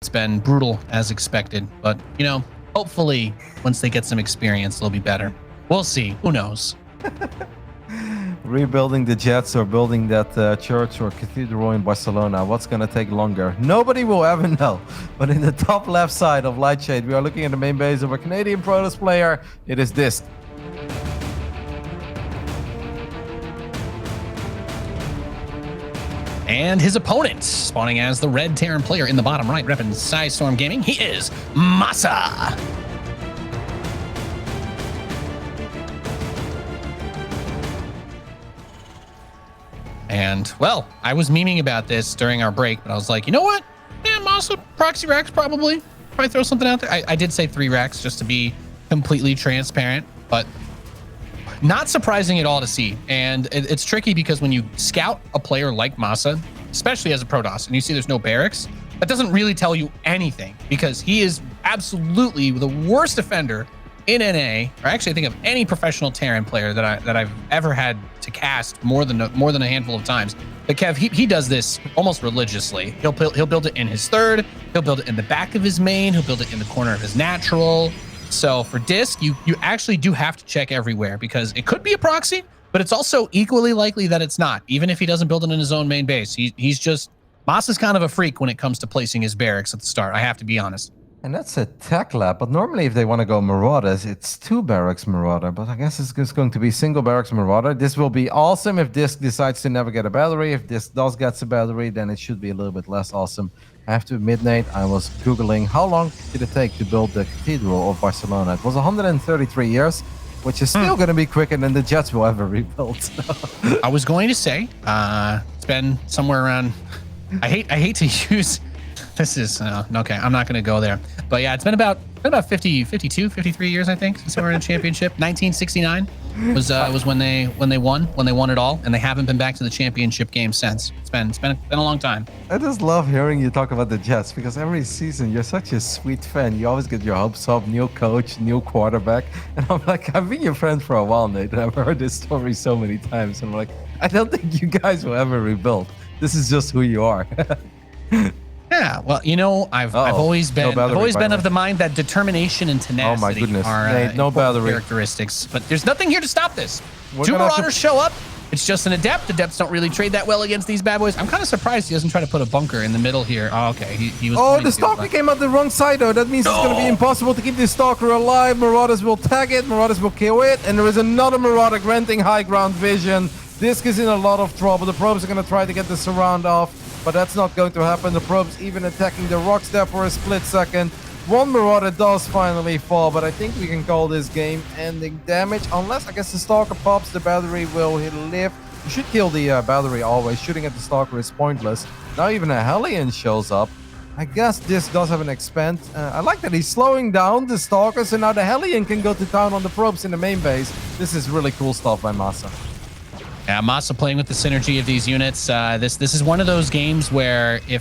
It's been brutal as expected, but you know, hopefully once they get some experience, they'll be better. We'll see. Who knows? Rebuilding the jets or building that church or cathedral in Barcelona, what's going to take longer? Nobody will ever know. But in the top left side of Lightshade, we are looking at the main base of a Canadian Protoss player. It is DisK. And his opponent, spawning as the red Terran player in the bottom right, repping Storm Gaming, he is MaSa. And, well, I was memeing about this during our break, but I was like, you know what? Yeah, MaSa, proxy racks probably throw something out there. I did say 3 racks just to be completely transparent, but not surprising at all to see. And it's tricky because when you scout a player like MaSa, especially as a Protoss, and you see there's no barracks, that doesn't really tell you anything because he is absolutely the worst defender in NA, or actually I think of any professional Terran player that I've ever had to cast more than a handful of times. But Kev, he does this almost religiously. He'll build it in his third, he'll build it in the back of his main, he'll build it in the corner of his natural. So for DisK, you actually do have to check everywhere because it could be a proxy, but it's also equally likely that it's not. Even if he doesn't build it in his own main base, he's just MaSa's kind of a freak when it comes to placing his barracks at the start. I have to be honest. And that's a tech lab, but normally if they want to go Marauders, it's 2 barracks Marauder, but I guess it's just going to be single barracks Marauder. This will be awesome if DisK decides to never get a battery. If DisK does get a battery, then it should be a little bit less awesome. I have to admit, Nate, I was Googling how long did it take to build the Cathedral of Barcelona. It was 133 years, which is still going to be quicker than the Jets will ever rebuild. I was going to say, it's been somewhere around, I hate to use, this is, okay, I'm not going to go there. But yeah, it's been about 52, 53 years, I think, since we were in a championship. 1969 was when they won it all, and they haven't been back to the championship game since. It's been a long time. I just love hearing you talk about the Jets because every season you're such a sweet fan. You always get your hopes up, new coach, new quarterback, and I'm like, I've been your friend for a while, Nate, and I've heard this story so many times. And I'm like, I don't think you guys will ever rebuild. This is just who you are. Yeah, well, you know, I've always been of the mind that determination and tenacity are no battery characteristics. But there's nothing here to stop this. 2 Marauders show up. It's just an Adept. Adepts don't really trade that well against these bad boys. I'm kind of surprised he doesn't try to put a bunker in the middle here. Oh, okay. He was. Oh, the Stalker came out the wrong side, though. That means it's going to be impossible to keep this Stalker alive. Marauders will tag it. Marauders will kill it. And there is another Marauder granting high ground vision. DisK is in a lot of trouble. The probes are going to try to get the surround off. But that's not going to happen. The probes even attacking the rocks there for a split second. 1 Marauder does finally fall, but I think we can call this game ending damage. Unless, I guess, the Stalker pops, the battery will live. You should kill the battery always. Shooting at the Stalker is pointless. Now even a Hellion shows up. I guess DisK does have an expand. I like that he's slowing down the Stalker, so now the Hellion can go to town on the probes in the main base. This is really cool stuff by MaSa. Yeah, MaSa playing with the synergy of these units. This is one of those games where he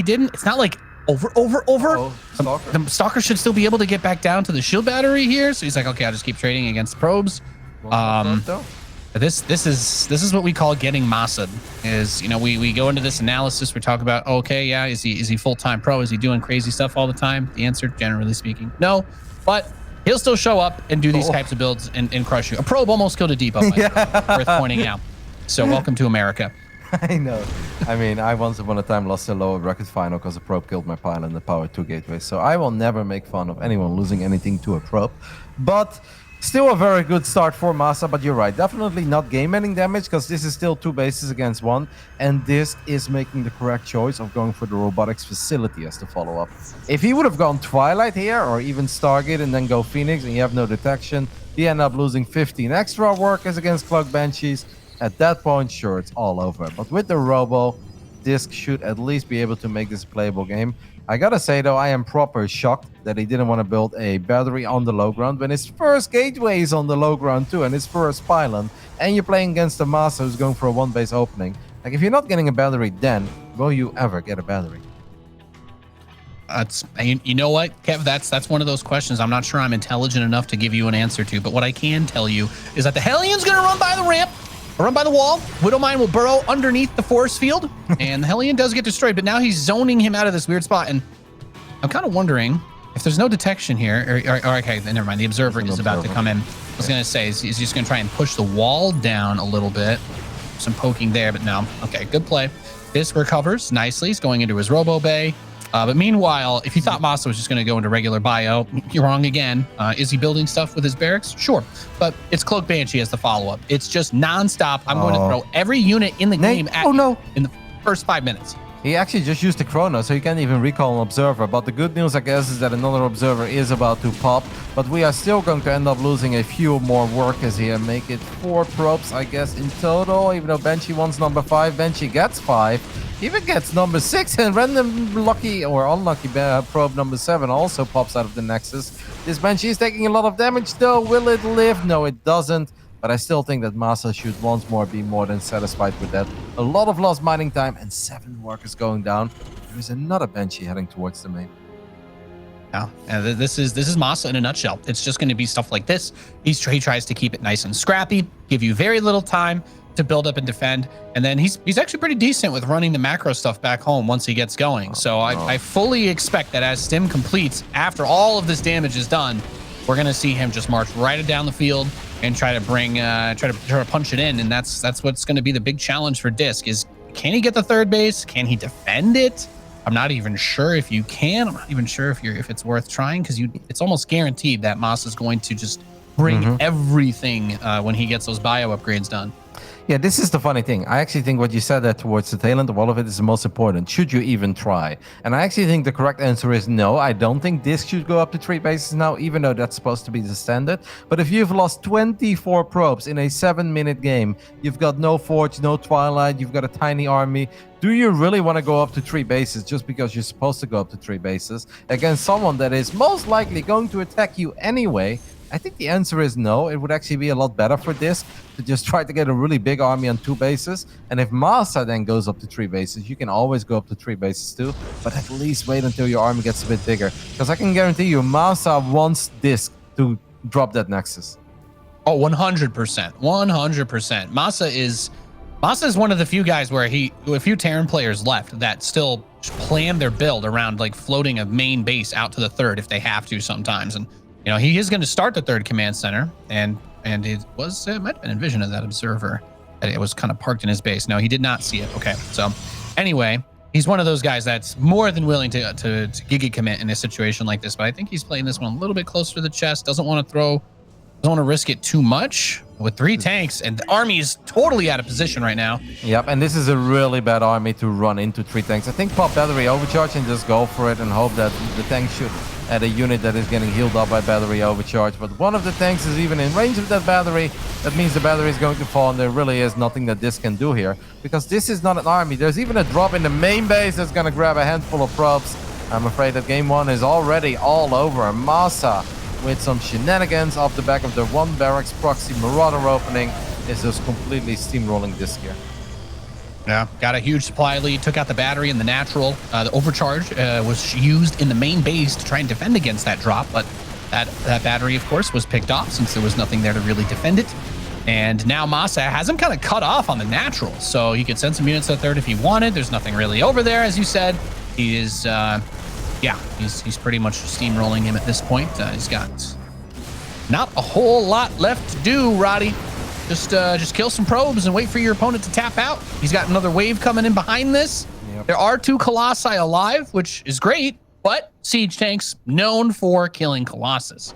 didn't. It's not like over. The Stalker should still be able to get back down to the shield battery here. So he's like, okay, I'll just keep trading against probes. This is what we call getting MaSa'd. Is, you know, we go into this analysis. We talk about, okay, yeah, is he full-time pro? Is he doing crazy stuff all the time? The answer, generally speaking, no. But he'll still show up and do these types of builds and crush you. A probe almost killed a depot, worth pointing out. So welcome to America. I know. I mean, I once upon a time lost a lower bracket final because a probe killed my pile in the power 2 gateway. So I will never make fun of anyone losing anything to a probe. But still a very good start for MaSa, but you're right. Definitely not game-ending damage because this is still 2 bases against 1. And DisK is making the correct choice of going for the robotics facility as the follow-up. If he would have gone Twilight here or even Stargate and then go Phoenix and you have no detection, he end up losing 15 extra workers against Cloak Banshees. At that point, sure, it's all over. But with the Robo, DisK should at least be able to make this a playable game. I gotta say, though, I am proper shocked that he didn't want to build a battery on the low ground when his first gateway is on the low ground, too, and his first pylon. And you're playing against a MaSa who's going for a 1-base opening. Like, if you're not getting a battery, then will you ever get a battery? You know what, Kev? That's one of those questions I'm not sure I'm intelligent enough to give you an answer to. But what I can tell you is that the Hellion's going to run by the ramp. run by the wall. Widowmine will burrow underneath the force field, and the Hellion does get destroyed, but now he's zoning him out of this weird spot. And I'm kind of wondering if there's no detection here, or okay, never mind. The observer is about to come in. I was going to say, he's just going to try and push the wall down a little bit. Some poking there, but no. Okay, good play. DisK recovers nicely. He's going into his Robo Bay. But meanwhile, if you thought MaSa was just going to go into regular bio, you're wrong again. Is he building stuff with his barracks? Sure. But it's Cloak Banshee as the follow-up. It's just nonstop. I'm going to throw every unit in the game at you in the first 5 minutes. He actually just used the chrono, so you can't even recall an observer. But the good news, I guess, is that another observer is about to pop. But we are still going to end up losing a few more workers here. Make it 4 probes, I guess, in total. Even though Banshee wants number 5, Banshee gets 5. Even gets number 6, and random lucky or unlucky probe number 7 also pops out of the Nexus. This Banshee is taking a lot of damage, though. Will it live? No, it doesn't. But I still think that MaSa should once more be more than satisfied with that. A lot of lost mining time and 7 workers going down. There is another Banshee heading towards the main. Yeah, and this is MaSa in a nutshell. It's just going to be stuff like this. He tries to keep it nice and scrappy, give you very little time to build up and defend, and then he's actually pretty decent with running the macro stuff back home once he gets going. So I fully expect that as Stim completes, after all of this damage is done, we're going to see him just march right down the field and try to try to punch it in. And that's what's going to be the big challenge for DisK is, can he get the 3rd base? Can he defend it? I'm not even sure if you can. I'm not even sure if it's worth trying, because it's almost guaranteed that MaSa is going to just bring everything when he gets those bio upgrades done. Yeah, this is the funny thing. I actually think what you said there towards the tail end of all of it is the most important. Should you even try? And I actually think the correct answer is no. I don't think DisK should go up to 3 bases now, even though that's supposed to be the standard. But if you've lost 24 probes in a 7-minute game, you've got no Forge, no Twilight, you've got a tiny army. Do you really want to go up to 3 bases just because you're supposed to go up to 3 bases against someone that is most likely going to attack you anyway? I think the answer is no. It would actually be a lot better for DisK to just try to get a really big army on 2 bases. And if MaSa then goes up to 3 bases, you can always go up to 3 bases too. But at least wait until your army gets a bit bigger. Because I can guarantee you, MaSa wants DisK to drop that Nexus. Oh, 100%. 100%. MaSa is one of the few guys where a few Terran players left that still plan their build around like floating a main base out to the 3rd if they have to sometimes. And you know, he is going to start the 3rd command center, and it might have been in vision of that observer that it was kind of parked in his base. No, he did not see it. Okay, so anyway, he's one of those guys that's more than willing to giga commit in a situation like this. But I think he's playing this one a little bit closer to the chest. Doesn't want to risk it too much with 3 tanks, and the army is totally out of position right now. Yep, and this is a really bad army to run into 3 tanks. I think pop battery overcharge and just go for it and hope that the tank shoot at a unit that is getting healed up by battery overcharge. But one of the tanks is even in range of that battery. That means the battery is going to fall, and there really is nothing that this can do here, because this is not an army. There's even a drop in the main base that's going to grab a handful of probes. I'm afraid that game 1 is already all over. MaSa, with some shenanigans off the back of the 1 barracks proxy marauder opening, is just completely steamrolling DisK here. Yeah, got a huge supply lead, took out the battery and the natural. The overcharge was used in the main base to try and defend against that drop, but that battery, of course, was picked off since there was nothing there to really defend it. And now MaSa has him kind of cut off on the natural, so he could send some units to the 3rd if he wanted. There's nothing really over there, as you said. He is, he's pretty much steamrolling him at this point. He's got not a whole lot left to do, Roddy. Just kill some probes and wait for your opponent to tap out. He's got another wave coming in behind this. Yep. There are 2 Colossi alive, which is great, but siege tanks known for killing Colossus.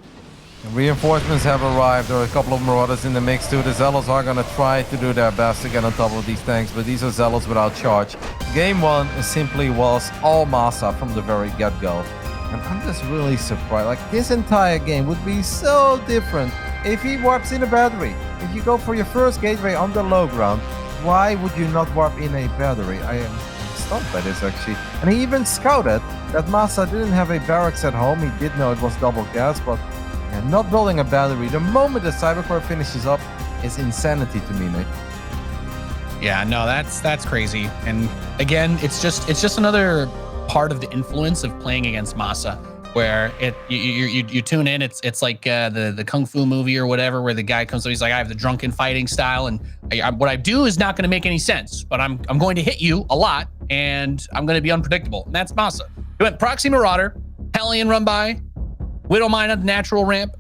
Reinforcements have arrived. There are a couple of Marauders in the mix too. The Zealots are going to try to do their best to get on top of these tanks, but these are Zealots without charge. Game 1 simply was all MaSa from the very get-go. And I'm just really surprised. Like, this entire game would be so different if he warps in a battery. If you go for your first gateway on the low ground, why would you not warp in a battery? I am stunned by this, actually. And he even scouted that MaSa didn't have a barracks at home. He did know it was double gas, but not building a battery the moment the Cybercore finishes up is insanity to me, mate. Yeah, no, that's crazy. And again, it's just another part of the influence of playing against MaSa. where you tune in. It's like the kung fu movie or whatever, where the guy comes up, he's like, I have the drunken fighting style, and what I do is not going to make any sense, but I'm going to hit you a lot, and I'm going to be unpredictable. And that's MaSa. He went Proxy Marauder, Hellion Run By, Widow Mine at natural ramp,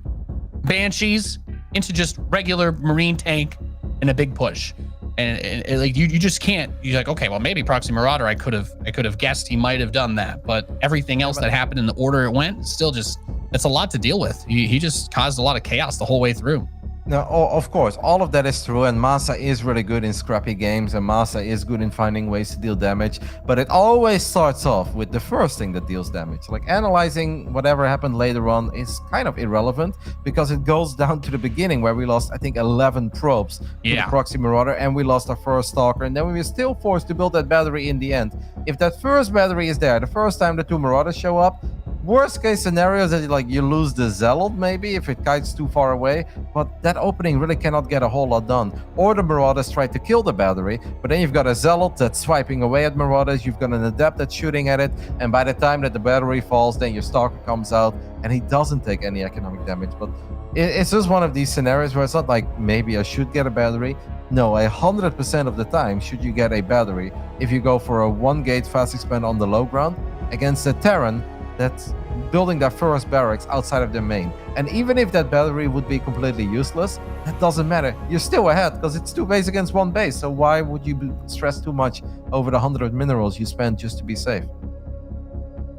Banshees into just regular Marine tank and a big push. And like you just can't. You're like, okay, well maybe Proxy Marauder, I could have guessed he might have done that, but everything else that happened in the order it went, still just, it's a lot to deal with. He just caused a lot of chaos the whole way through. No, of course, all of that is true, and MaSa is really good in scrappy games, and MaSa is good in finding ways to deal damage, but it always starts off with the first thing that deals damage. Like, analyzing whatever happened later on is kind of irrelevant, because it goes down to the beginning, where we lost, I think, 11 probes to the Proxy Marauder, and we lost our first Stalker, and then we were still forced to build that battery in the end. If that first battery is there, the first time the 2 Marauders show up, worst case scenario is that like you lose the Zealot maybe if it kites too far away, but that opening really cannot get a whole lot done. Or the Marauders try to kill the battery, but then you've got a Zealot that's swiping away at Marauders, you've got an Adept that's shooting at it, and by the time that the battery falls, then your Stalker comes out and he doesn't take any economic damage. But it's just one of these scenarios where it's not like maybe I should get a battery. No, 100% of the time should you get a battery if you go for a 1-gate fast expand on the low ground against a Terran that's building their first barracks outside of their main. And even if that battery would be completely useless, that doesn't matter. You're still ahead because it's 2 base against 1 base. So why would you stress too much over the 100 minerals you spend just to be safe?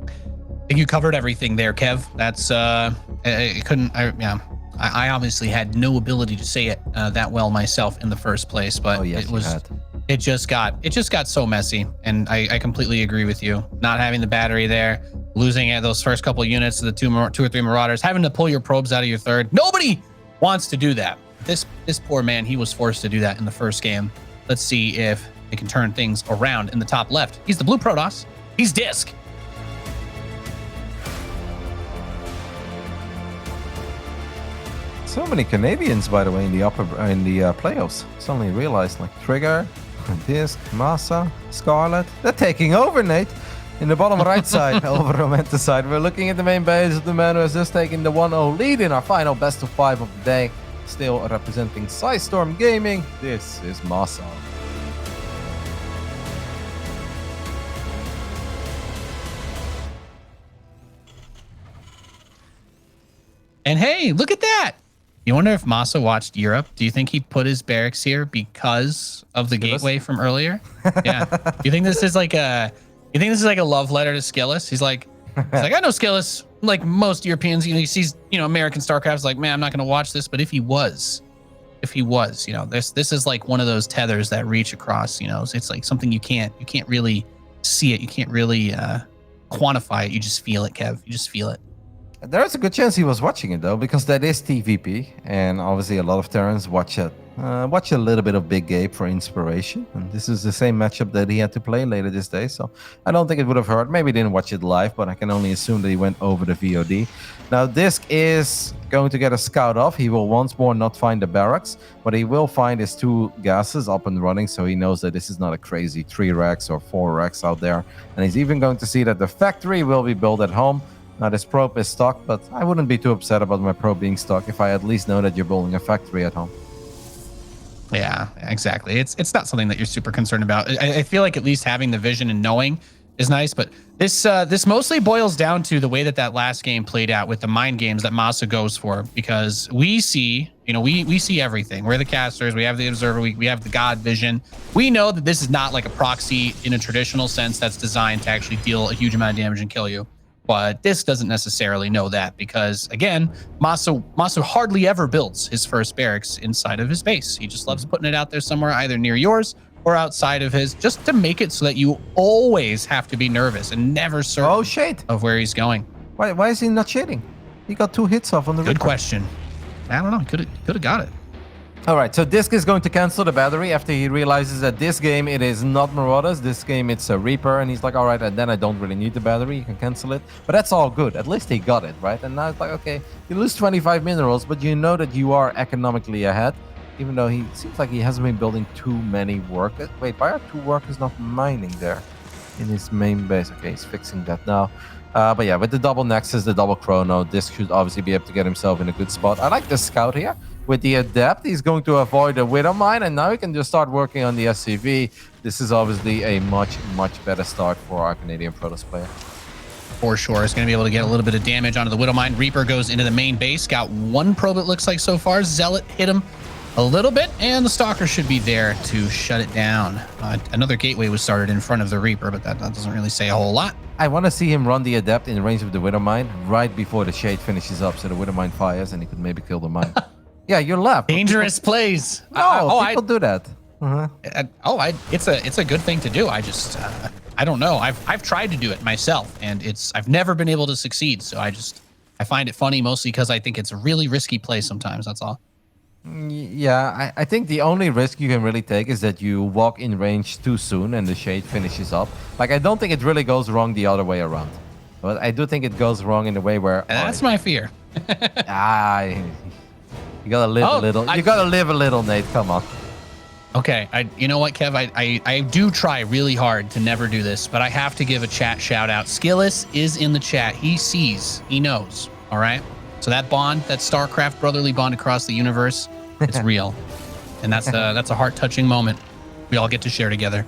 I think you covered everything there, Kev. That's I obviously had no ability to say it that well myself in the first place, but it just got so messy, and I completely agree with you. Not having the battery there, losing at those first couple of units to the 2 or 3 Marauders, having to pull your probes out of your third. Nobody wants to do that. This poor man, he was forced to do that in the first game. Let's see if they can turn things around in the top left. He's the blue Protoss. He's DisK. So many Canadians, by the way, in the playoffs. Suddenly realized, like Trigger, DisK, MaSa, Scarlet. They're taking over, Nate. In the bottom right side, over Romanta side, we're looking at the main base of the man who has just taken the 1-0 lead in our final best of 5 of the day. Still representing Psystorm Gaming, this is MaSa. And hey, look at that. You wonder if MaSa watched Europe? Do you think he put his barracks here because of the gateway from earlier? Yeah. Do you think this is like a love letter to Skillis? He's like, I know Skillis, like most Europeans, he sees, American StarCraft's like, man, I'm not going to watch this. But if he was, this is like one of those tethers that reach across, it's like something you can't really see it. You can't really quantify it. You just feel it, Kev. You just feel it. There's a good chance he was watching it though, because that is TVP, and obviously a lot of Terrans watch it. Watch a little bit of Big Gabe for inspiration, and this is the same matchup that he had to play later this day, so I don't think it would have hurt. Maybe he didn't watch it live, but I can only assume that he went over the VOD. Now DisK is going to get a scout off. He will once more not find the barracks, but he will find his 2 gases up and running, so he knows that this is not a crazy 3 racks or 4 racks out there, and he's even going to see that the factory will be built at home. Now this probe is stuck, but I wouldn't be too upset about my probe being stuck if I at least know that you're building a factory at home. Yeah, exactly. It's not something that you're super concerned about. I feel like at least having the vision and knowing is nice, but this mostly boils down to the way that last game played out with the mind games that MaSa goes for, because we see, we see everything. We're the casters, we have the observer, we have the God vision. We know that this is not like a proxy in a traditional sense that's designed to actually deal a huge amount of damage and kill you. But DisK doesn't necessarily know that, because again, MaSa hardly ever builds his first barracks inside of his base. He just loves putting it out there somewhere, either near yours or outside of his, just to make it so that you always have to be nervous and never certain of where he's going. Why is he not shading? He got 2 hits off on the Good question. I don't know. He could have got it. All right, so DisK is going to cancel the battery after he realizes that this game, it is not Marauders. This game, it's a Reaper, and he's like, all right, and then I don't really need the battery. You can cancel it. But that's all good. At least he got it, right? And now it's like, okay, you lose 25 minerals, but you know that you are economically ahead, even though he seems like he hasn't been building too many workers. Wait, why are 2 workers not mining there? in his main base. Okay, he's fixing that now. But yeah, with the double Nexus, the double Chrono, DisK should obviously be able to get himself in a good spot. I like the Scout here. With the Adept, he's going to avoid the Widow Mine, and now he can just start working on the SCV. This is obviously a much, much better start for our Canadian Protoss player. For sure, is going to be able to get a little bit of damage onto the Widow Mine. Reaper goes into the main base. Got one probe, it looks like, so far. Zealot hit him a little bit, and the Stalker should be there to shut it down. Another gateway was started in front of the Reaper, but that doesn't really say a whole lot. I want to see him run the Adept in range of the Widow Mine right before the Shade finishes up, so the Widow Mine fires, and he could maybe kill the mine. Yeah, you're left. Dangerous plays. No, people do that. It's a good thing to do. I don't know. I've tried to do it myself, and I've never been able to succeed. So I find it funny, mostly because I think it's a really risky play sometimes. That's all. Yeah, I think the only risk you can really take is that you walk in range too soon and the Shade finishes up. Like, I don't think it really goes wrong the other way around. But I do think it goes wrong in the way where... And that's my fear. You gotta live a little. You gotta live a little, Nate. Come on. Okay, you know what, Kev? I do try really hard to never do this, but I have to give a chat shout out. Skillis is in the chat. He sees, he knows. All right. So that bond, that StarCraft brotherly bond across the universe, it's real, and that's a heart touching moment we all get to share together.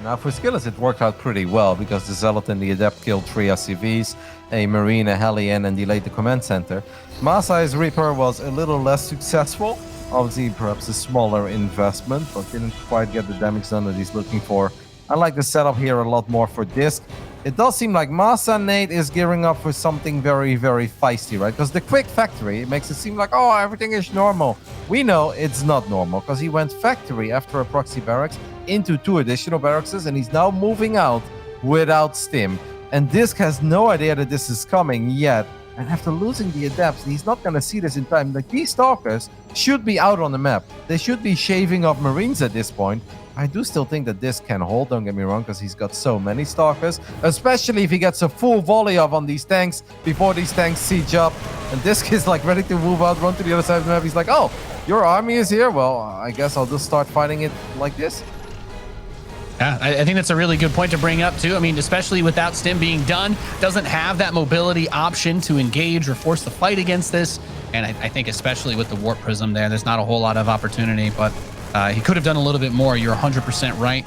Now for Skillis, it worked out pretty well because the Zealot and the Adept killed 3 SCVs, a Marine, a Hellion, and delayed the command center. MaSa's Reaper was a little less successful. Obviously, perhaps a smaller investment, but didn't quite get the damage done that he's looking for. I like the setup here a lot more for DisK. It does seem like MaSa, Nate, is gearing up for something very, very feisty, right? Because the quick factory, it makes it seem like, oh, everything is normal. We know it's not normal, because he went factory after a proxy barracks into 2 additional barracks, and he's now moving out without stim. And DisK has no idea that this is coming yet. And after losing the Adepts, he's not going to see this in time. Like, these Stalkers should be out on the map. They should be shaving up Marines at this point. I do still think that DisK can hold, don't get me wrong, because he's got so many Stalkers, especially if he gets a full volley off on these tanks before these tanks siege up. And DisK is like ready to move out, run to the other side of the map. He's like, oh, your army is here? Well, I guess I'll just start fighting it like this. Yeah, I think that's a really good point to bring up too. I mean, especially without stim being done, doesn't have that mobility option to engage or force the fight against this. And I think especially with the Warp Prism there's not a whole lot of opportunity, but he could have done a little bit more. You're 100% right.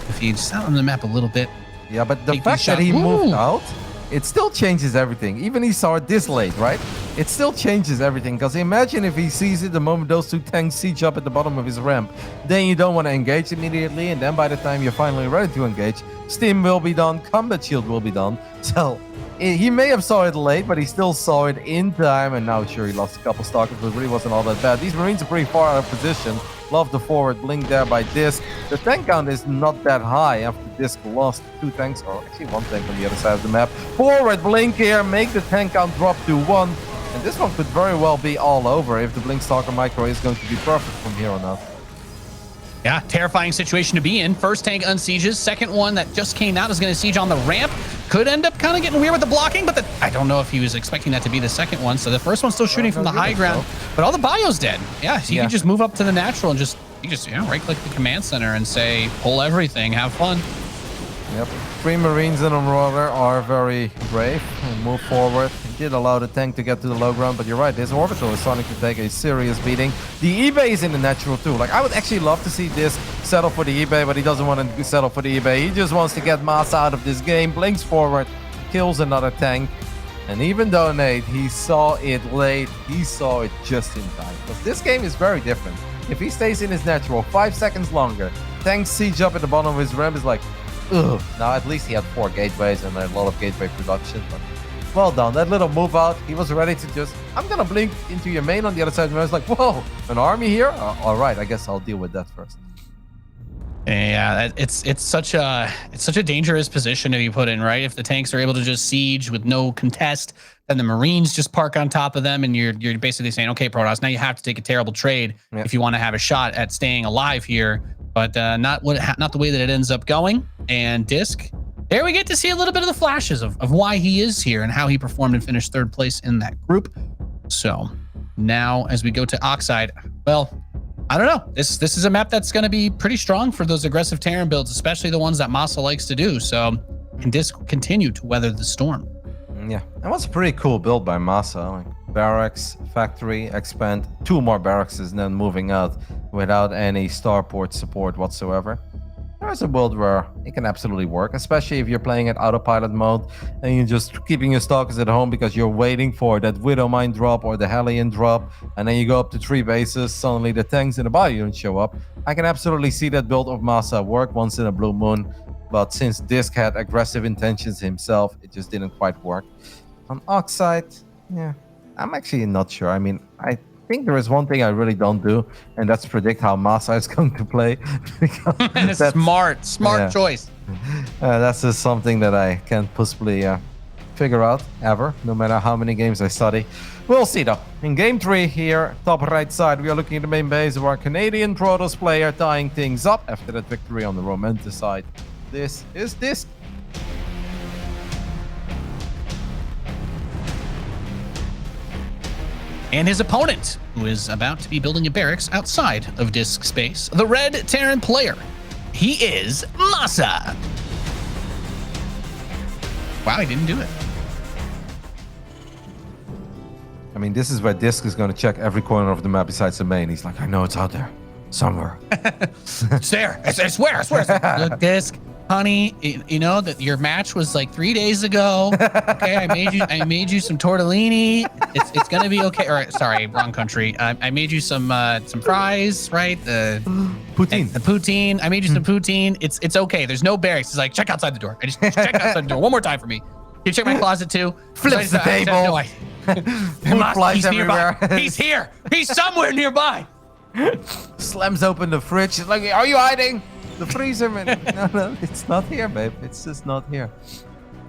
If he'd just out on the map a little bit. Yeah, but the fact that he moved out, it still changes everything. Even he saw it this late, right? It still changes everything. Because imagine if he sees it the moment those 2 tanks siege up at the bottom of his ramp. Then you don't want to engage immediately. And then by the time you're finally ready to engage, stim will be done, combat shield will be done. So he may have saw it late, but he still saw it in time. And now, sure, he lost a couple Stalkers, but it really wasn't all that bad. These Marines are pretty far out of position. Love the forward blink there by DisK. The tank count is not that high after DisK lost 2 tanks, or actually 1 tank on the other side of the map. Forward blink here, make the tank count drop to 1. And this one could very well be all over if the Blink Stalker micro is going to be perfect from here on out. Yeah, terrifying situation to be in. First tank unsieges. Second one that just came out is going to siege on the ramp. Could end up kind of getting weird with the blocking, but I don't know if he was expecting that to be the second one. So the first one's still shooting from the high ground, but all the bio's dead. Yeah, so you can just move up to the natural and just right-click the command center and say, pull everything, have fun. Yep. 3 Marines in a Marauder are very brave and move forward. He did allow the tank to get to the low ground, but you're right, this orbital is starting to take a serious beating. The eBay is in the natural too. Like, I would actually love to see this settle for the eBay, but he doesn't want to settle for the eBay. He just wants to get MaSa out of this game, blinks forward, kills another tank. And even though, Nate, he saw it late, he saw it just in time. Because this game is very different. If he stays in his natural 5 seconds longer, tanks siege up at the bottom of his ramp, is like, ugh. Now, at least he had 4 gateways and a lot of gateway production, but well done. That little move out, he was ready to just, I'm gonna blink into your main on the other side. And I was like, whoa, an army here? All right, I guess I'll deal with that first. Yeah, it's such a dangerous position to be put in, right? If the tanks are able to just siege with no contest, then the Marines just park on top of them, and you're basically saying, okay, Protoss, now you have to take a terrible trade if you want to have a shot at staying alive here. But not the way that it ends up going. And DisK, there we get to see a little bit of the flashes of why he is here and how he performed and finished 3rd place in that group. So now as we go to Oxide, well, I don't know. This is a map that's going to be pretty strong for those aggressive Terran builds, especially the ones that MaSa likes to do. So can DisK continue to weather the storm? Yeah, that was a pretty cool build by MaSa. Like barracks, factory, expand, 2 more barracks, and then moving out without any starport support whatsoever. There's a build where it can absolutely work, especially if you're playing at autopilot mode and you're just keeping your stalkers at home because you're waiting for that Widow Mine drop or the Hellion drop, and then you go up to 3 bases, suddenly the tanks in the bayou don't show up. I can absolutely see that build of MaSa work once in a blue moon, but since DisK had aggressive intentions himself, it just didn't quite work. On Oxide, yeah, I'm actually not sure. I mean, I think there is one thing I really don't do, and that's predict how MaSa is going to play. That's smart yeah. choice. That's just something that I can't possibly figure out ever, no matter how many games I study. We'll see though. In game 3 here, top right side, we are looking at the main base of our Canadian Protoss player tying things up after that victory on the Romantic side. This is DisK. And his opponent, who is about to be building a barracks outside of DisK space, the red Terran player. He is MaSa. Wow, he didn't do it. I mean, this is where DisK is going to check every corner of the map besides the main. He's like, I know it's out there somewhere. It's there. I swear. Look, DisK, honey, you know that your match was like 3 days ago. Okay, I made you some tortellini. It's gonna be okay. Or sorry, wrong country. I made you some fries, right? The poutine. I made you some poutine. It's okay. There's no barracks. It's like, check outside the door. I just check outside the door one more time for me. You check my closet too. Flips the table. Food flies everywhere. He's here. He's somewhere nearby. Slams open the fridge. He's like, are you hiding? The freezer, man. No, it's not here, babe. It's just not here.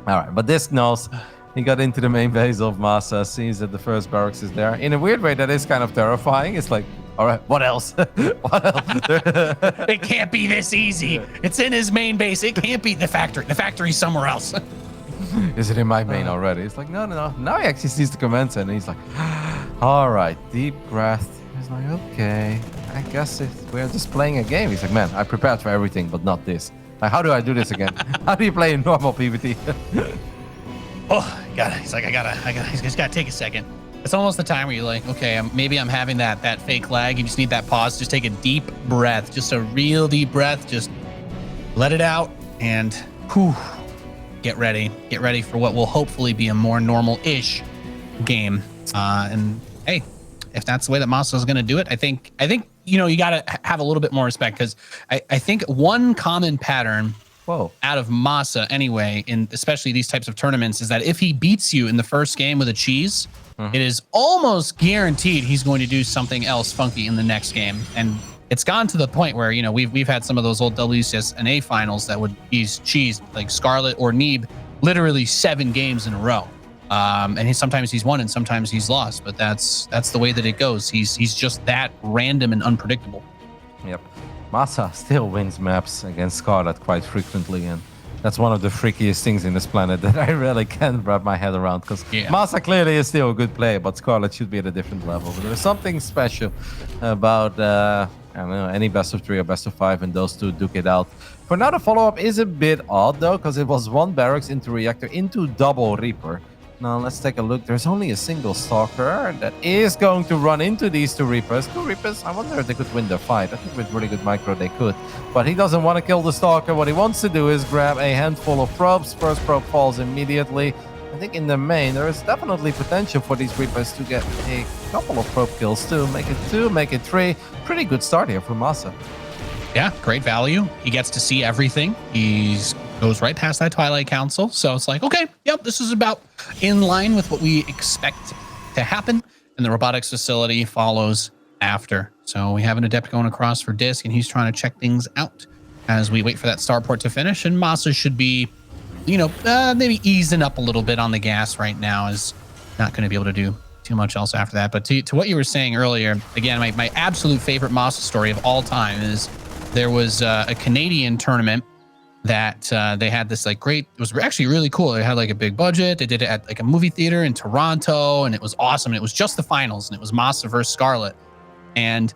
All right, but DisK knows. He got into the main base of MaSa, sees that the first barracks is there. In a weird way, that is kind of terrifying. It's like, all right, what else? What else? It can't be this easy. It's in his main base. It can't be the factory. The factory's somewhere else. Is it in my main already? It's like, no. Now he actually sees the commands and he's like, all right, deep breath. He's like, okay, I guess we're just playing a game. He's like, man, I prepared for everything, but not this. Like, how do I do this again? How do you play in normal PvP? Oh, he's like, he's just gotta take a second. It's almost the time where you're like, okay, maybe I'm having that fake lag. You just need that pause. Just take a deep breath, just a real deep breath. Just let it out and whew. Get ready for what will hopefully be a more normal-ish game. And hey, if that's the way that MaSa is going to do it, I think you got to have a little bit more respect, because I think one common pattern out of MaSa anyway, in especially these types of tournaments, is that if he beats you in the first game with a cheese, it is almost guaranteed he's going to do something else funky in the next game. And it's gone to the point where, we've had some of those old WCSNA finals that would use cheese, like Scarlet or Neeb, literally 7 games in a row. And sometimes he's won and sometimes he's lost, but that's the way that it goes. He's just that random and unpredictable. Yep. MaSa still wins maps against Scarlet quite frequently, and that's one of the freakiest things in this planet that I really can't wrap my head around, because MaSa clearly is still a good player, but Scarlet should be at a different level. But there's something special about I don't know, any best of 3 or best of 5, and those two duke it out. For now, the follow-up is a bit odd though, because it was 1 barracks into reactor into double Reaper. Now let's take a look. There's only a single Stalker that is going to run into these 2 Reapers. 2 Reapers, I wonder if they could win the fight. I think with really good micro they could. But he doesn't want to kill the Stalker. What he wants to do is grab a handful of probes. First probe falls immediately. I think in the main, there is definitely potential for these Reapers to get a couple of probe kills too. Make it 2, make it 3. Pretty good start here for MaSa. Yeah, great value. He gets to see everything. He goes right past that Twilight Council. So it's like, okay, yep, this is about in line with what we expect to happen. And the robotics facility follows after. So we have an adept going across for DisK, and he's trying to check things out as we wait for that starport to finish. And MaSa should be, maybe easing up a little bit on the gas right now. Is not going to be able to do too much else after that. But to what you were saying earlier, again, my absolute favorite MaSa story of all time is there was a Canadian tournament that they had this great, it was actually really cool. They had a big budget. They did it at a movie theater in Toronto, and it was awesome. And it was just the finals, and it was MaSa versus Scarlet. And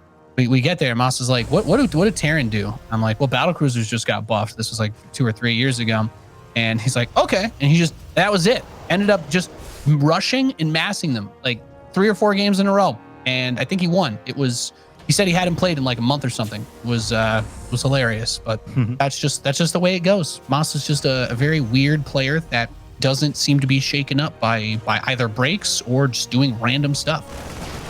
we get there, and MaSa's like, what did Terran do? I'm like, well, battlecruisers just got buffed. This was like 2 or 3 years ago. And he's like, okay. And that was it. Ended up just rushing and massing them like 3 or 4 games in a row. And I think he won. He said he hadn't played in like a month or something. It was hilarious, but that's just the way it goes. MaSa's just a very weird player that doesn't seem to be shaken up by either breaks or just doing random stuff.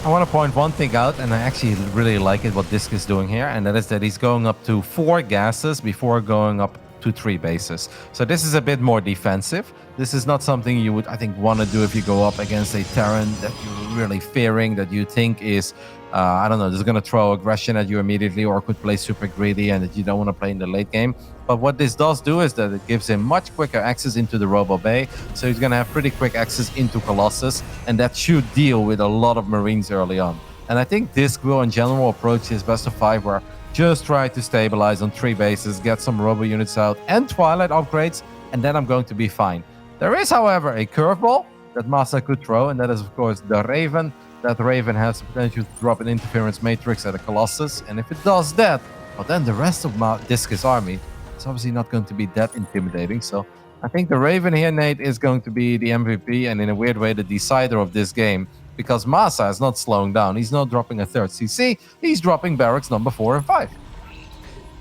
I want to point one thing out, and I actually really like it what DisK is doing here, and that is that he's going up to 4 gases before going up to 3 bases. So this is a bit more defensive. This is not something you would, I think, want to do if you go up against a Terran that you're really fearing, that you think is, I don't know, just going to throw aggression at you immediately or could play super greedy and that you don't want to play in the late game. But what this does do is that it gives him much quicker access into the Robo Bay. So he's going to have pretty quick access into Colossus, and that should deal with a lot of Marines early on. And I think DisK will in general approach his best of 5 where just try to stabilize on 3 bases, get some Robo units out and Twilight upgrades, and then I'm going to be fine. There is, however, a curveball that MaSa could throw, and that is, of course, the Raven. That Raven has the potential to drop an interference matrix at a Colossus, and if it does that, well, then the rest of DisK's army is obviously not going to be that intimidating. So I think the Raven here, Nate, is going to be the MVP and in a weird way the decider of this game, because MaSa is not slowing down. He's not dropping a 3rd CC. He's dropping barracks number 4 and 5.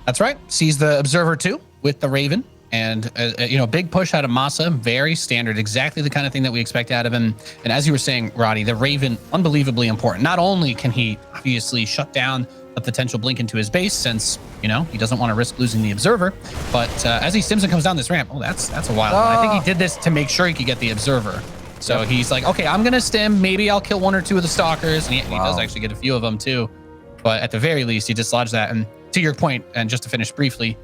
That's right. Sees the Observer 2 with the Raven. And, big push out of MaSa, very standard, exactly the kind of thing that we expect out of him. And as you were saying, Roddy, the Raven, unbelievably important. Not only can he obviously shut down a potential blink into his base since, he doesn't want to risk losing the Observer, but as he stims and comes down this ramp, that's a wild one. I think he did this to make sure he could get the Observer. So he's like, okay, I'm going to stim. Maybe I'll kill 1 or 2 of the Stalkers. And he does actually get a few of them too. But at the very least, he dislodged that. And to your point, and just to finish briefly,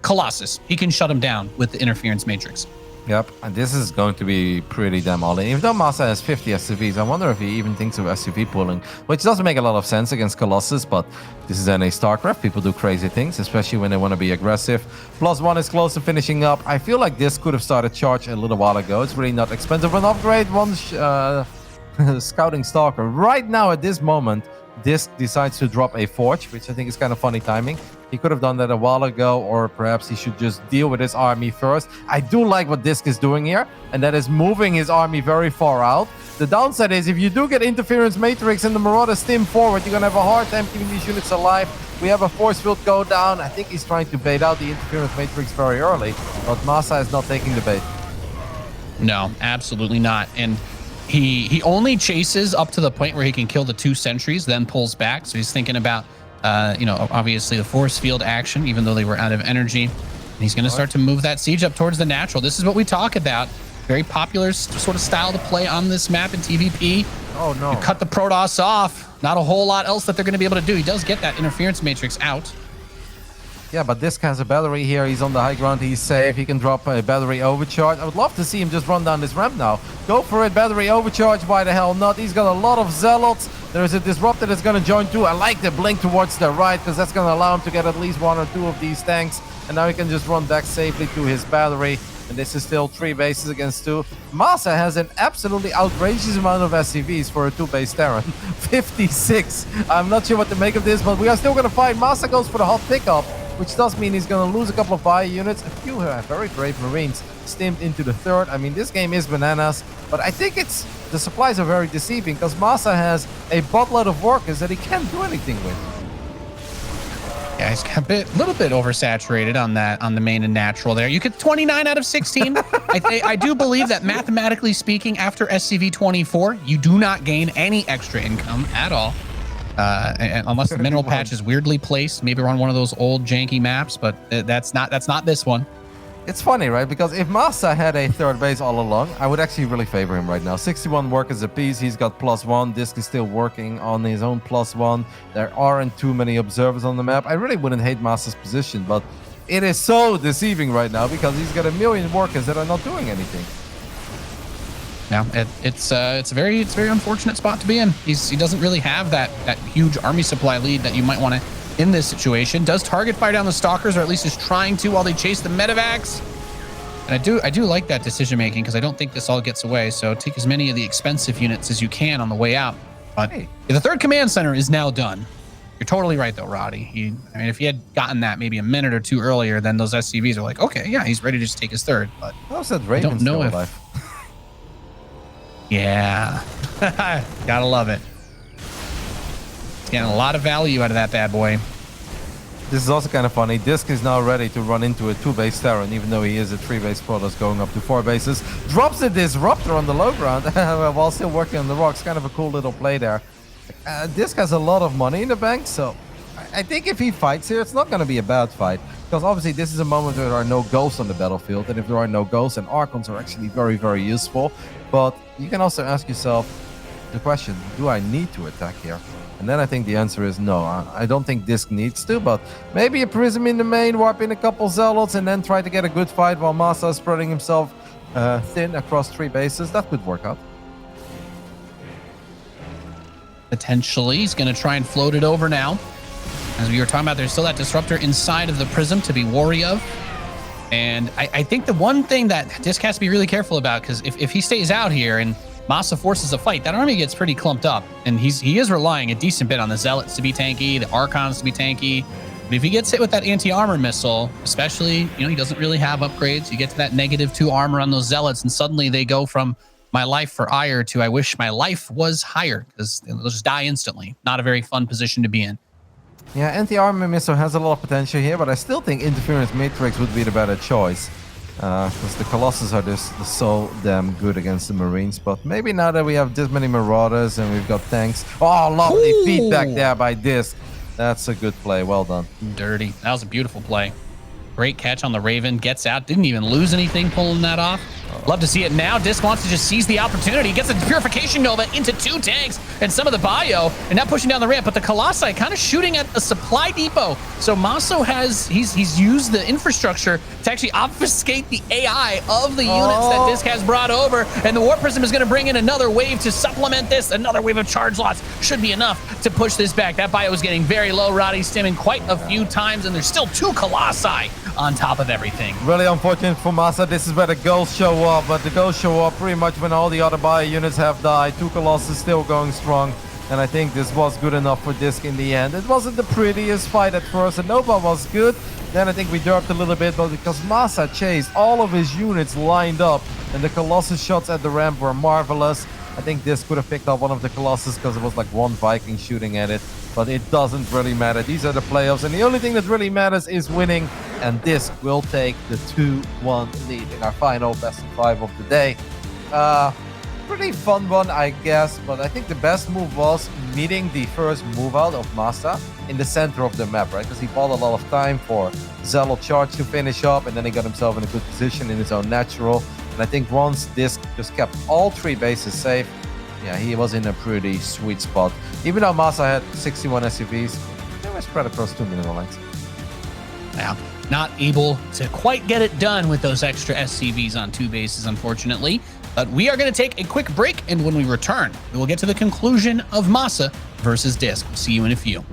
Colossus, he can shut him down with the interference matrix. Yep, and this is going to be pretty damn all in. Even though MaSa has 50 SCVs, I wonder if he even thinks of SCV pulling, which doesn't make a lot of sense against Colossus, but this is NA StarCraft. People do crazy things, especially when they want to be aggressive. +1 is close to finishing up. I feel like this could have started charge a little while ago. It's really not expensive. An upgrade, 1 scouting Stalker. Right now, at this moment, DisK decides to drop a Forge, which I think is kind of funny timing. He could have done that a while ago, or perhaps he should just deal with his army first. I do like what DisK is doing here, and that is moving his army very far out. The downside is if you do get interference matrix and the Marauder stim forward, you're going to have a hard time keeping these units alive. We have a force field go down. I think he's trying to bait out the interference matrix very early, but MaSa is not taking the bait. No, absolutely not. And he only chases up to the point where he can kill the 2 sentries, then pulls back. So he's thinking about, obviously the force field action, even though they were out of energy. And he's going to start to move that siege up towards the natural. This is what we talk about. Very popular sort of style to play on this map in TVP. Oh, no. You cut the Protoss off. Not a whole lot else that they're going to be able to do. He does get that interference matrix out. Yeah, but DisK has a battery here. He's on the high ground. He's safe. He can drop a battery overcharge. I would love to see him just run down this ramp now. Go for it. Battery overcharge. Why the hell not? He's got a lot of zealots. There's a disruptor that's going to join too. I like the blink towards the right because that's going to allow him to get at least 1 or 2 of these tanks. And now he can just run back safely to his battery. And this is still 3 bases against 2. MaSa has an absolutely outrageous amount of SCVs for a 2-base Terran. 56. I'm not sure what to make of this, but we are still going to fight. MaSa goes for the hot pickup, which does mean he's going to lose a couple of fire units. A few very brave Marines stimmed into the 3rd. I mean, this game is bananas, but I think the supplies are very deceiving because MaSa has a buttload of workers that he can't do anything with. Yeah, he's got a little bit oversaturated on the main and natural there. You could 29 out of 16. I do believe that mathematically speaking, after SCV 24, you do not gain any extra income at all. Unless the mineral patch is weirdly placed, maybe on one of those old janky maps, but that's not this one. It's funny, right? Because if MaSa had a 3rd base all along, I would actually really favor him right now. 61 workers apiece. He's got +1. DisK is still working on his own +1. There aren't too many observers on the map. I really wouldn't hate MaSa's position, but it is so deceiving right now because he's got 1 million workers that are not doing anything. Yeah, it's a very unfortunate spot to be in. He doesn't really have that huge army supply lead that you might want to in this situation. Does target fire down the Stalkers, or at least is trying to while they chase the Medivacs. And I do like that decision making because I don't think this all gets away. So take as many of the expensive units as you can on the way out. But the 3rd command center is now done. You're totally right, though, Roddy. I mean, if he had gotten that maybe a minute or two earlier, then those SCVs are like, okay, yeah, he's ready to just take his third. But How's that Raven still alive? Yeah. Gotta love it. It's getting a lot of value out of that bad boy. This is also kind of funny. DisK is now ready to run into a 2-base Terran, even though he is a 3-base Protoss going up to 4 bases. Drops a Disruptor on the low ground while still working on the rocks. Kind of a cool little play there. DisK has a lot of money in the bank, so I think if he fights here, it's not going to be a bad fight. Because obviously this is a moment where there are no ghosts on the battlefield, and if there are no ghosts, then Archons are actually very, very useful. But you can also ask yourself the question, do I need to attack here? And then I think the answer is no. I don't think DisK needs to, but maybe a Prism in the main, warp in a couple Zealots, and then try to get a good fight while MaSa is spreading himself thin across 3 bases. That could work out. Potentially, he's going to try and float it over now. As we were talking about, there's still that Disruptor inside of the Prism to be wary of. And I think the one thing that DisK has to be really careful about, because if he stays out here and MaSa forces a fight, that army gets pretty clumped up. And he is relying a decent bit on the Zealots to be tanky, the Archons to be tanky. But if he gets hit with that anti-armor missile, especially, he doesn't really have upgrades. You get to that -2 armor on those Zealots, and suddenly they go from my life for ire to I wish my life was higher, because they'll just die instantly. Not a very fun position to be in. Yeah, anti-armor missile has a lot of potential here, but I still think Interference Matrix would be the better choice. Because the Colossus are just so damn good against the Marines. But maybe now that we have this many Marauders and we've got tanks. Oh, lovely feedback there by DisK. That's a good play. Well done. Dirty. That was a beautiful play. Great catch on the Raven. Gets out. Didn't even lose anything pulling that off. Love to see it now. DisK wants to just seize the opportunity. Gets a Purification Nova into 2 tanks and some of the bio, and now pushing down the ramp. But the Colossi kind of shooting at the supply depot. So MaSa he's used the infrastructure to actually obfuscate the AI of the units that DisK has brought over. And the Warp Prism is going to bring in another wave to supplement this. Another wave of charge lots should be enough to push this back. That bio is getting very low. Roddy stimming quite a few times, and there's still 2 Colossi on top of everything. Really unfortunate for MaSa. This is where the ghosts show up, but the ghosts show up pretty much when all the other bio units have died. 2 Colossus still going strong, and I think this was good enough for DisK in the end. It wasn't the prettiest fight at first, and Nova was good. Then I think we derped a little bit, but because MaSa chased all of his units lined up, and the Colossus shots at the ramp were marvelous. I think DisK could have picked up one of the Colossus because it was like 1 Viking shooting at it, but it doesn't really matter. These are the playoffs, and the only thing that really matters is winning, and DisK will take the 2-1 lead in our final best of 5 of the day. Pretty fun one, I guess, but I think the best move was meeting the first move out of MaSa in the center of the map, right? Because he bought a lot of time for Zealot charge to finish up, and then he got himself in a good position in his own natural. And I think once DisK just kept all 3 bases safe, yeah, he was in a pretty sweet spot. Even though MaSa had 61 SCVs, they were spread across 2 mineral lines. Yeah, not able to quite get it done with those extra SCVs on 2 bases, unfortunately. But we are going to take a quick break, and when we return, we will get to the conclusion of MaSa versus DisK. We'll see you in a few.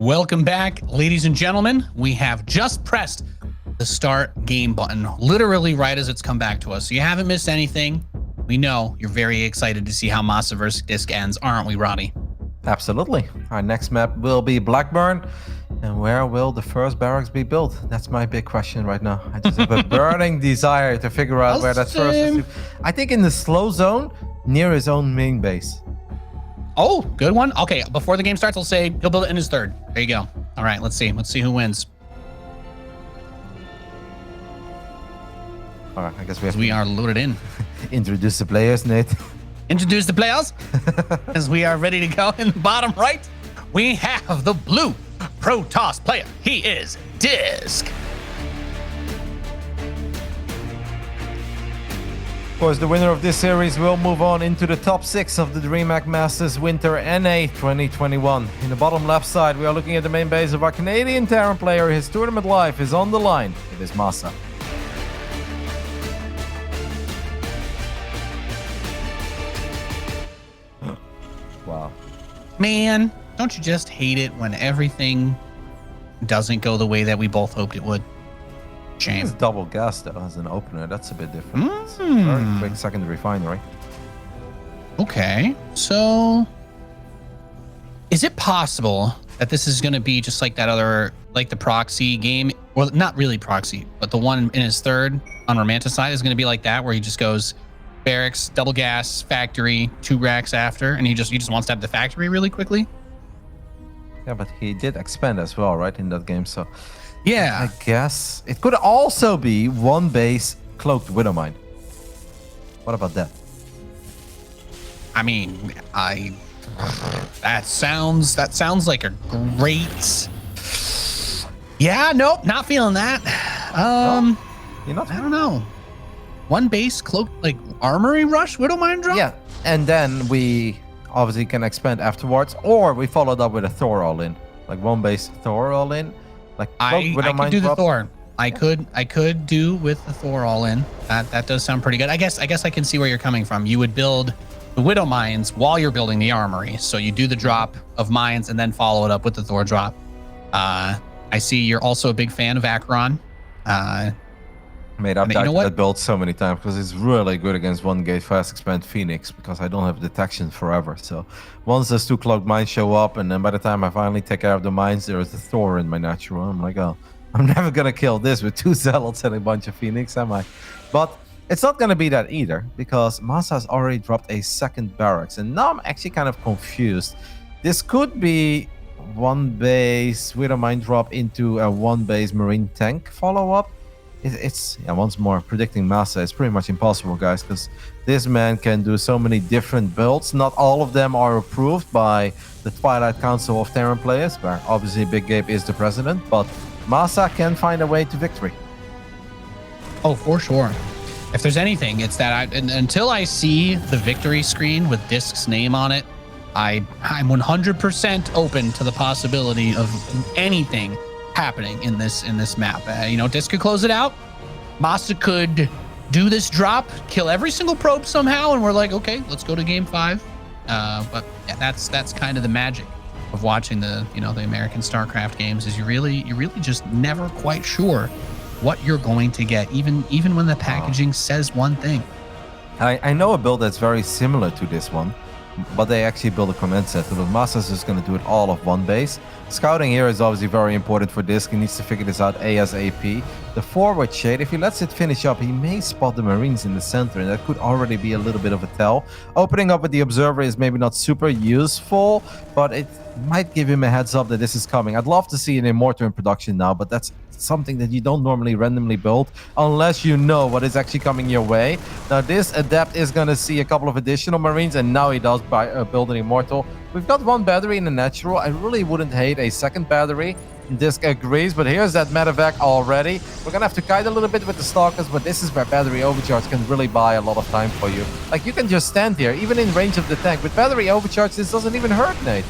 Welcome back, ladies and gentlemen. We have just pressed the start game button, literally right as it's come back to us. So you haven't missed anything. We know you're very excited to see how MaSa versus DisK ends, aren't we, Roddy? Absolutely. Our next map will be Blackburn. And where will the first barracks be built? That's my big question right now. I just have a burning desire to figure out where that first is. I think in the slow zone, near his own main base. Oh, good one. Okay, before the game starts, I'll say he'll build it in his third. There you go. All right, let's see. Let's see who wins. All right, I guess we are loaded in. Introduce the players, Nate. Introduce the players. As we are ready to go in the bottom right, we have the blue Protoss player. He is DisK. Of course, the winner of this series will move on into the top 6 of the DreamHack Masters Winter NA 2021. In the bottom left side, we are looking at the main base of our Canadian Terran player. His tournament life is on the line. It is MaSa. Wow. Man, don't you just hate it when everything doesn't go the way that we both hoped it would? Shame. It's double gas though as an opener. That's a bit different. It's a very quick second refinery. Okay, so is it possible that this is going to be just like that other, like the proxy game? Well, not really proxy, but the one in his third on Romanticide is going to be like that, where he just goes barracks, double gas, factory, 2 racks after, and he just wants to have the factory really quickly. Yeah, but he did expand as well, right, in that game, so... Yeah. I guess it could also be one base cloaked Widowmine. What about that? I mean, that sounds like a great. Yeah, nope, not feeling that. No? You're not? I don't know. One base cloaked, like armory rush Widowmine drop. Yeah, and then we obviously can expand afterwards, or we followed up with a Thor all in, like one base Thor all in. Like I could do the Thor. I could do with the Thor all in. That does sound pretty good. I guess I can see where you're coming from. You would build the Widow Mines while you're building the armory. So you do the drop of mines and then follow it up with the Thor drop. I see you're also a big fan of Acheron. Mate, I've died to that build so many times because it's really good against one gate fast expand Phoenix because I don't have detection forever. So once those 2 cloaked mines show up, and then by the time I finally take care of the mines, there is the Thor in my natural. I'm like, oh, I'm never gonna kill this with 2 zealots and a bunch of Phoenix, am I? But it's not gonna be that either because MaSa has already dropped a second barracks, and now I'm actually kind of confused. This could be one base with a mine drop into a 1 base marine tank follow up. It's once more, predicting MaSa is pretty much impossible, guys, because this man can do so many different builds. Not all of them are approved by the Twilight Council of Terran players, where obviously Big Gabe is the president, but MaSa can find a way to victory. Oh, for sure. If there's anything, it's that until I see the victory screen with DisK's name on it, I'm 100% open to the possibility of anything happening in this map. DisK could close it out. MaSa could do this drop, kill every single probe somehow, and we're like, okay, let's go to game 5. But yeah, that's kind of the magic of watching the the American StarCraft games, is you really just never quite sure what you're going to get, even when the packaging says one thing. I know a build that's very similar to this one, but they actually build a command center. But MaSa's just going to do it all of one base. Scouting here is obviously very important for DisK. He needs to figure this out ASAP. The forward shade, if he lets it finish up, he may spot the Marines in the center, and that could already be a little bit of a tell. Opening up with the Observer is maybe not super useful, but it might give him a heads up that this is coming. I'd love to see an Immortal in production now, but that's something that you don't normally randomly build unless you know what is actually coming your way. Now this Adept is going to see a couple of additional Marines, and now he does build an Immortal. We've got one battery in the natural. I really wouldn't hate a second battery. DisK agrees, but here's that medevac already. We're gonna have to kite a little bit with the Stalkers, but this is where battery overcharge can really buy a lot of time for you. Like, you can just stand here, even in range of the tank. With battery overcharge, this doesn't even hurt, Nate.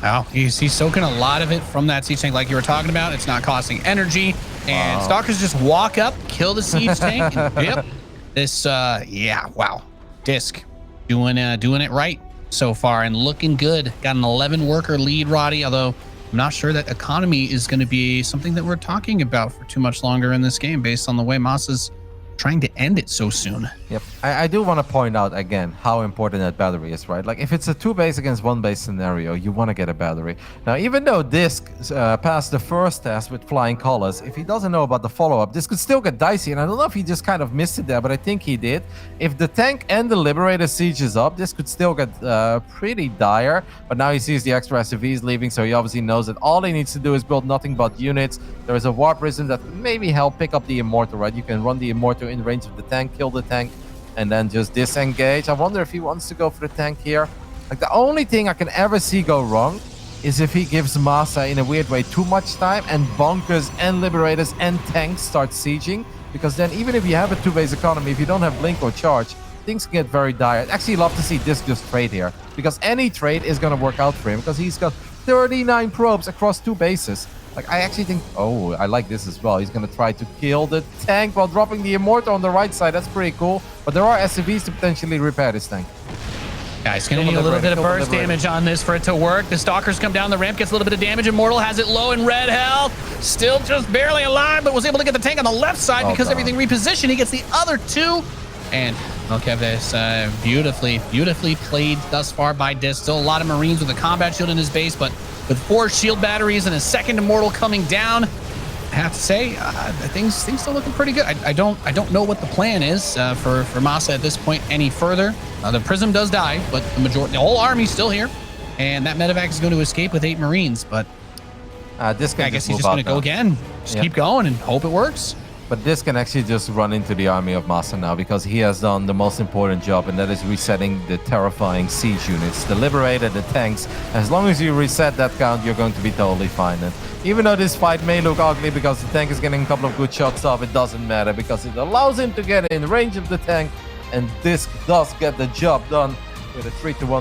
Wow, he's soaking a lot of it from that siege tank like you were talking about. It's not costing energy, and Wow. Stalkers just walk up, kill the siege tank. And, yep. This, yeah, wow. DisK doing it right so far and looking good. Got an 11 worker lead, Roddy, although I'm not sure that economy is going to be something that we're talking about for too much longer in this game based on the way MaSa's trying to end it so soon. Yep. I do want to point out again how important that battery is, right? Like, if it's a 2-base against 1-base scenario, you want to get a battery. Now, even though DisK passed the first test with flying colors, if he doesn't know about the follow-up, this could still get dicey. And I don't know if he just kind of missed it there, but I think he did. If the tank and the Liberator sieges up, this could still get pretty dire. But now he sees the extra SCVs leaving, so he obviously knows that all he needs to do is build nothing but units. There is a Warp Prism that could maybe help pick up the Immortal, right? You can run the Immortal in range of the tank, kill the tank, and then just disengage. I wonder if he wants to go for the tank here. Like, the only thing I can ever see go wrong is if he gives MaSa, in a weird way, too much time, and Bunkers and Liberators and tanks start sieging. Because then, even if you have a 2-base economy, if you don't have Blink or Charge, things can get very dire. I'd actually love to see DisK just trade here, because any trade is going to work out for him, because he's got 39 probes across 2 bases. Like, I actually think... Oh, I like this as well. He's going to try to kill the tank while dropping the Immortal on the right side. That's pretty cool. But there are SCVs to potentially repair this tank. Yeah, he's going to need a little bit of burst damage on this for it to work. The Stalkers come down the ramp, gets a little bit of damage. Immortal has it low in red health. Still just barely alive, but was able to get the tank on the left side because everything repositioned. He gets the other 2. And look at this. Beautifully played thus far by DisK. Still a lot of Marines with a combat shield in his base, but with 4 shield batteries and a second Immortal coming down, I have to say, things still looking pretty good. I don't know what the plan is for MaSa at this point any further. The Prism does die, but the whole army's still here, and that medevac is going to escape with 8 Marines. But DisK I guess he's just going to go again. Just keep going and hope it works. But DisK can actually just run into the army of MaSa now, because he has done the most important job, and that is resetting the terrifying siege units, the Liberator, the tanks. As long as you reset that count, you're going to be totally fine. And even though this fight may look ugly because the tank is getting a couple of good shots off, it doesn't matter, because it allows him to get in range of the tank, and DisK does get the job done with a 3-1